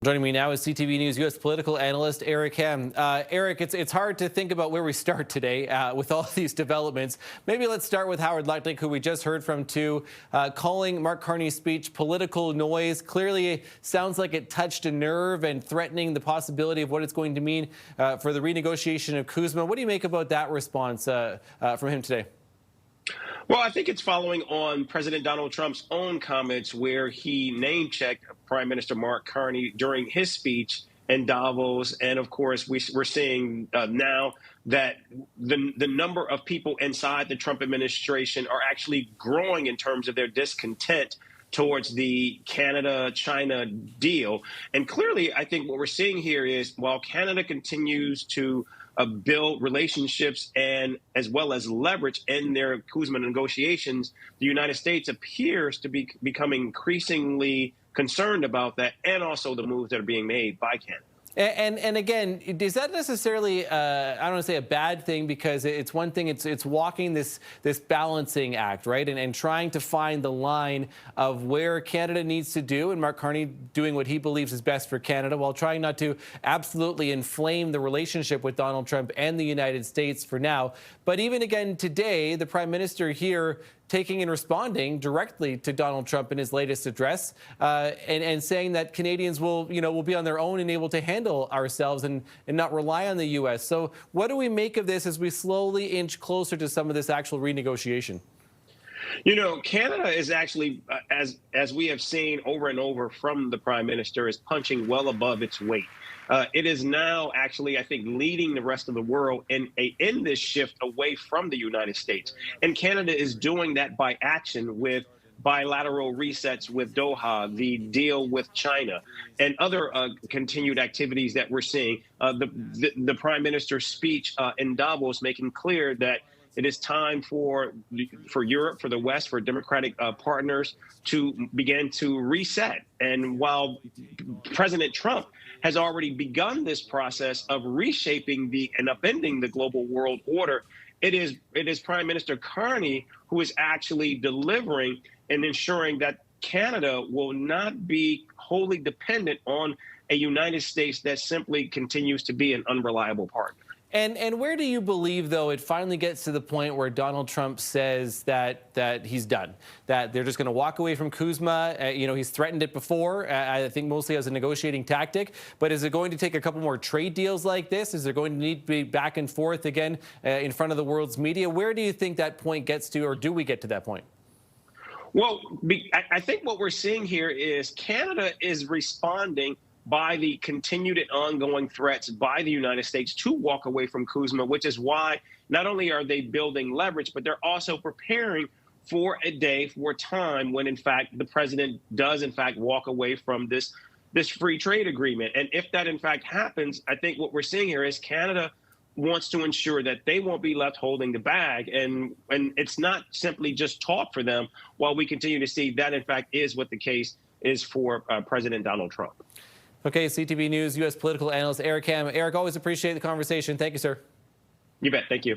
Joining me now is CTV News U.S. political analyst Eric Ham. Eric, it's hard to think about where we start today with all these developments. Maybe let's start with Howard Lutnick, who we just heard from too, calling Mark Carney's speech political noise. Clearly sounds like it touched a nerve and threatening the possibility of what it's going to mean for the renegotiation of CUSMA. What do you make about that response from him today? Well, I think it's following on President Donald Trump's own comments where he name-checked Prime Minister Mark Carney during his speech in Davos. And of course, we're seeing now that the number of people inside the Trump administration are actually growing in terms of their discontent towards the Canada-China deal. And clearly, I think what we're seeing here is while Canada continues to build relationships and as well as leverage in their CUSMA negotiations, the United States appears to be becoming increasingly concerned about that and also the moves that are being made by Canada. And again, is that necessarily, I don't want to say a bad thing, because it's one thing, it's walking this balancing act, right? And trying to find the line of where Canada needs to do, and Mark Carney doing what he believes is best for Canada, while trying not to absolutely inflame the relationship with Donald Trump and the United States for now. But even again today, the Prime Minister here taking and responding directly to Donald Trump in his latest address, and saying that Canadians will be on their own and able to handle ourselves and not rely on the U.S. So what do we make of this as we slowly inch closer to some of this actual renegotiation? You know, Canada is actually, as we have seen over and over from the Prime Minister, is punching well above its weight. It is now actually, I think, leading the rest of the world in this shift away from the United States. And Canada is doing that by action with bilateral resets with Doha, the deal with China, and other continued activities that we're seeing. The Prime Minister's speech in Davos making clear that it is time for Europe, for the West, for democratic partners to begin to reset. And while President Trump has already begun this process of reshaping and upending the global world order, it is Prime Minister Carney who is actually delivering and ensuring that Canada will not be wholly dependent on a United States that simply continues to be an unreliable partner. And where do you believe, though, it finally gets to the point where Donald Trump says that he's done, that they're just going to walk away from CUSMA? He's threatened it before, I think mostly as a negotiating tactic. But is it going to take a couple more trade deals like this? Is there going to need to be back and forth again in front of the world's media? Where do you think that point gets to, or do we get to that point? Well, I think what we're seeing here is Canada is responding by the continued and ongoing threats by the United States to walk away from CUSMA, which is why not only are they building leverage, but they're also preparing for a time when, in fact, the president does, in fact, walk away from this free trade agreement. And if that, in fact, happens, I think what we're seeing here is Canada wants to ensure that they won't be left holding the bag. And it's not simply just talk for them, while we continue to see that, in fact, is what the case is for President Donald Trump. Okay, CTV News U.S. political analyst Eric Ham. Eric, always appreciate the conversation. Thank you, sir. You bet. Thank you.